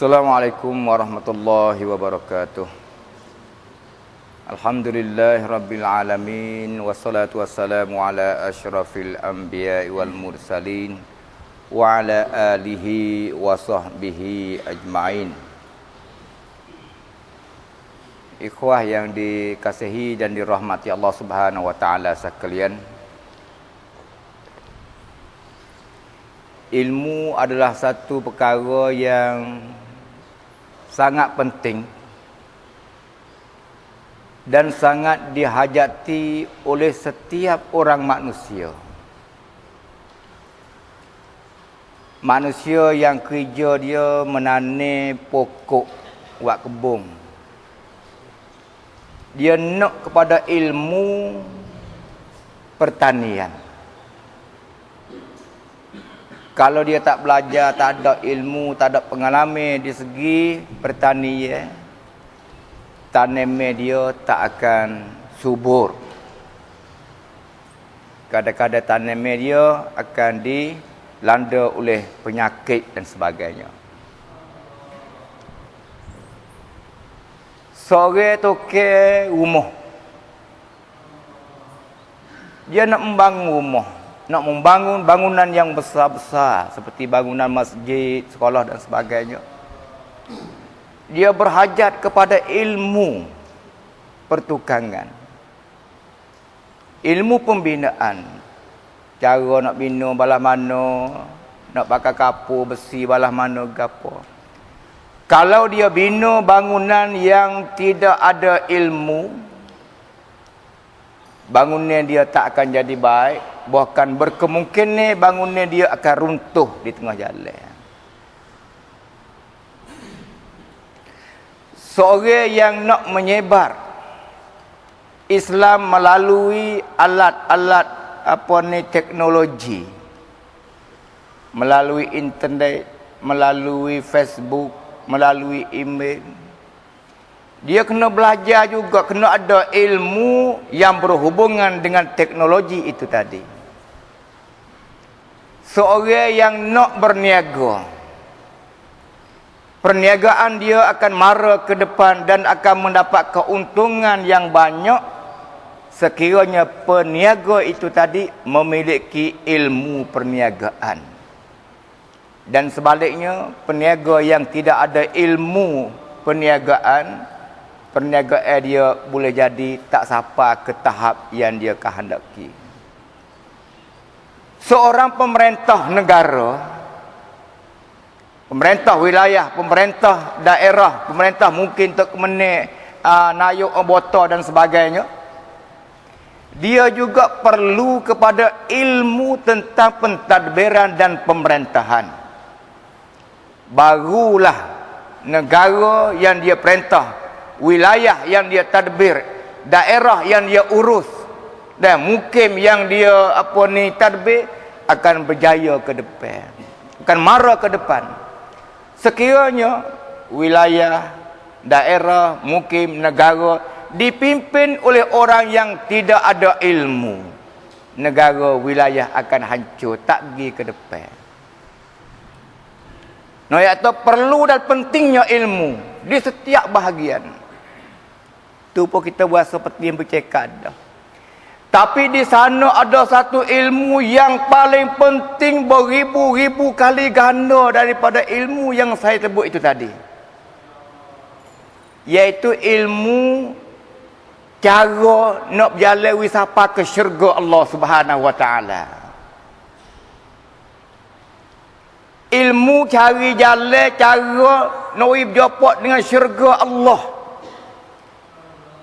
Assalamualaikum warahmatullahi wabarakatuh. Alhamdulillahi rabbil alamin, wassalatu wassalamu ala asyrafil anbiya'i wal mursalin wa ala alihi wa sahbihi ajma'in. Ikhwah yang dikasihi dan dirahmati Allah Subhanahu wa taala sekalian, ilmu adalah satu perkara yang sangat penting dan sangat dihajati oleh setiap orang manusia. Manusia yang kerja dia menanam pokok, buat kebun. Dia nak kepada ilmu pertanian. Kalau dia tak belajar, tak ada ilmu, tak ada pengalaman di segi pertanian, tanaman dia tak akan subur. Kadang-kadang tanaman dia akan dilanda oleh penyakit dan sebagainya. Seorang tokek rumah, dia nak membangun rumah, nak membangun bangunan yang besar-besar seperti bangunan masjid, sekolah dan sebagainya. Dia berhajat kepada ilmu pertukangan, ilmu pembinaan, cara nak bina balah mana, nak pakai kapur besi balah mana gapo. Kalau dia bina bangunan yang tidak ada ilmu, bangunan dia tak akan jadi baik, bahkan berkemungkinan bangunan dia akan runtuh di tengah jalan. Seorang yang nak menyebar Islam melalui alat-alat teknologi, melalui internet, melalui Facebook, melalui email, dia kena belajar juga, kena ada ilmu yang berhubungan dengan teknologi itu tadi. Seorang yang nak berniaga, perniagaan dia akan mara ke depan dan akan mendapat keuntungan yang banyak sekiranya peniaga itu tadi memiliki ilmu perniagaan. Dan sebaliknya, peniaga yang tidak ada ilmu perniagaan, perniagaan dia boleh jadi tak sampai ke tahap yang dia kehendaki. Seorang pemerintah negara, pemerintah wilayah, pemerintah daerah, pemerintah mungkin untuk nayuk anggota dan sebagainya, dia juga perlu kepada ilmu tentang pentadbiran dan pemerintahan. Barulah negara yang dia perintah, wilayah yang dia tadbir, daerah yang dia urus, dan mukim yang dia tadbir akan berjaya ke depan, akan mara ke depan. Sekiranya wilayah, daerah, mukim, negara dipimpin oleh orang yang tidak ada ilmu, negara, wilayah akan hancur, tak pergi ke depan. Iaitu perlu dan pentingnya ilmu di setiap bahagian. Tu pun kita buat seperti yang bercakap dah. Tapi di sana ada satu ilmu yang paling penting beribu-ribu kali ganda daripada ilmu yang saya sebut itu tadi. Iaitu ilmu cara nak berjalan wisapa ke syurga Allah Subhanahu wa taala. Ilmu cari jalan, cara nak berjumpa dengan syurga Allah.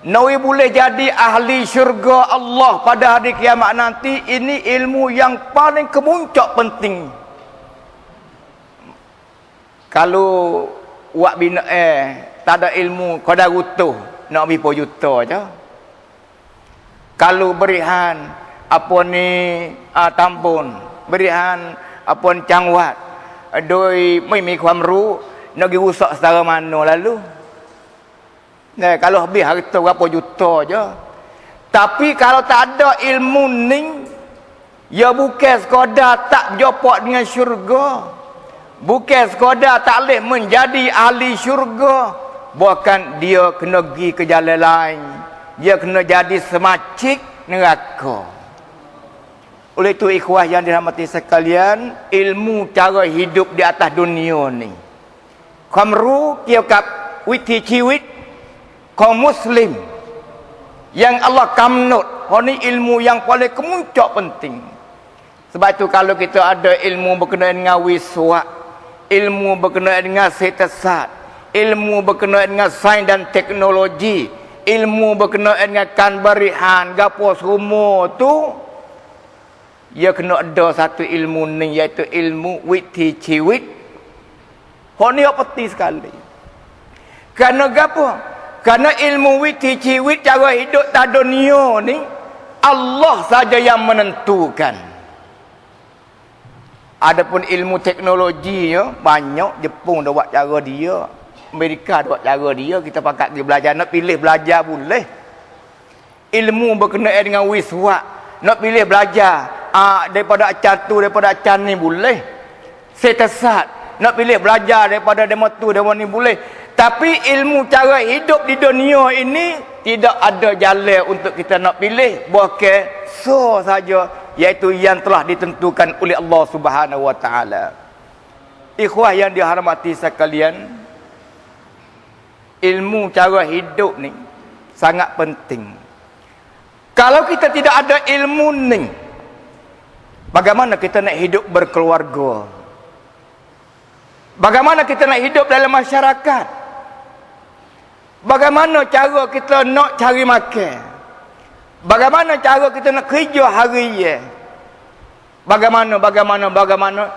Nak boleh jadi ahli syurga Allah pada hari kiamat nanti. Ini ilmu yang paling kemuncak penting. Kalau wak bina tak ada ilmu, kau dah rutuh, nak berapa juta je. Kalau berihan tambun, berihan cangwat, doiไม่มีความรู้ nak pergi rusak secara mana lalu. Kalau habis harta berapa juta je. Tapi kalau tak ada ilmu ni, ya bukan sekadar tak berjumpa dengan syurga, Bukan sekadar tak boleh menjadi ahli syurga, bahkan dia kena pergi ke jalan lain. Dia kena jadi semacik neraka. Oleh itu ikhwah yang dirahmati sekalian, ilmu cara hidup di atas dunia ni, khamruเกี่ยวกับวิถีชีวิตของมุสลิม yang Allah kamnut. Ini ilmu yang paling kemuncak penting. Sebab itu kalau kita ada ilmu berkenaan dengan wiswak, ilmu berkenaan dengan siasat, ilmu berkenaan dengan sains dan teknologi, ilmu berkenaan dengan kanbarihan, gapo semua tu, dia kena ada satu ilmu ni, iaitu ilmu witi ciwit. Ini yang penting sekali. Kerana gapo? Kerana ilmu witi ciwit cara hidup tak dunia ni, Allah saja yang menentukan. Adapun ilmu teknologi ya, banyak. Jepun dah buat cara dia, Amerika dah buat cara dia. Kita pakat pergi belajar, nak pilih belajar boleh. Ilmu berkenaan dengan wiswak, nak pilih belajar daripada acan tu, daripada acan ni boleh. Setesat, nak pilih belajar daripada demo tu, demo ni boleh. Tapi ilmu cara hidup di dunia ini tidak ada jalan untuk kita nak pilih, bahkan so saja, iaitu yang telah ditentukan oleh Allah Subhanahu wa taala. Ikhwah yang dihormati sekalian, ilmu cara hidup ni sangat penting. Kalau kita tidak ada ilmu ni, bagaimana kita nak hidup berkeluarga? Bagaimana kita nak hidup dalam masyarakat? Bagaimana cara kita nak cari makan? Bagaimana cara kita nak kerja harian? Bagaimana?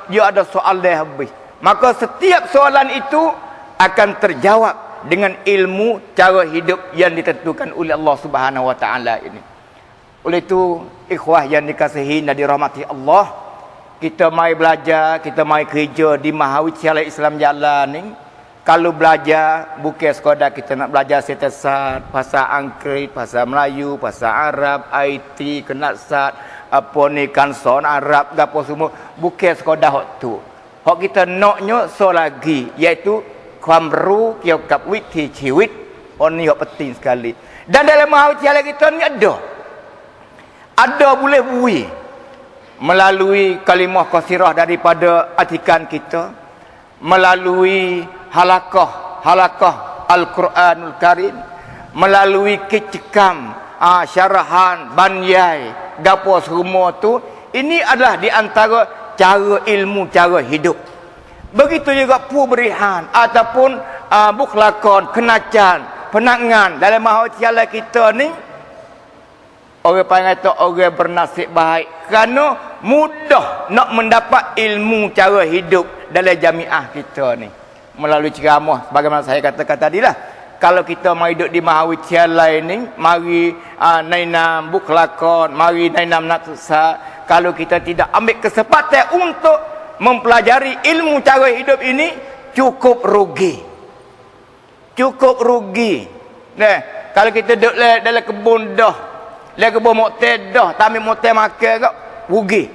Dia ada soalan habis. Maka setiap soalan itu akan terjawab dengan ilmu cara hidup yang ditentukan oleh Allah Subhanahu wa taala ini. Oleh itu, ikhwah yang dikasihi dan dirahmati Allah, kita mai belajar, kita mai kerja di Mahawisyalaya Islam Jalan ni. Kalau belajar, bukan sekadar kita nak belajar siasat, bahasa Anggeris, bahasa Melayu, bahasa Arab, IT, kenasat, apa ni kanson Arab, gapo semua, bukan sekadar hak tu. Hak kita naknya so lagi, iaitu khamru เกี่ยวกับวิถีชีวิต. Ini hak penting sekali. Dan dalam Mahawisyalaya kita ni ada boleh bui melalui kalimah qasirah daripada atikan kita, melalui halakah Al-Quranul Karim, melalui kecekam syarahan banyai gapo semua tu. Ini adalah di antara cara ilmu cara hidup. Begitu juga puberihan ataupun bukhlakon, kenacan, penangan dalam Mahawisyalaya kita ni, orang panggil tu orang bernasib baik kerana mudah nak mendapat ilmu cara hidup dalam jamiah kita ni melalui ceramah. Bagaimana saya katakan tadilah, kalau kita mari duduk di Mahawisyalaya ni, mari nainam bukhlakon, mari nainam natsa, kalau kita tidak ambil kesempatan untuk mempelajari ilmu cara hidup ini, cukup rugi. Nah, kalau kita duduk dalam kebun dah, dalam kebun mokte dah, tak ambil mokte makan kau, rugi.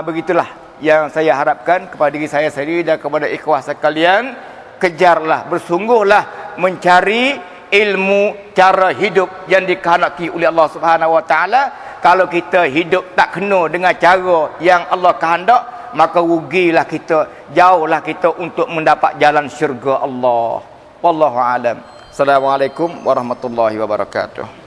Begitulah yang saya harapkan kepada diri saya sendiri dan kepada ikhwah sekalian. Kejarlah, bersungguhlah mencari ilmu cara hidup yang dikehendaki oleh Allah Subhanahu wa taala. Kalau kita hidup tak kena dengan cara yang Allah kehendak, maka rugilah kita, jauhlah kita untuk mendapat jalan syurga Allah. Wallahu alam. Assalamualaikum warahmatullahi wabarakatuh.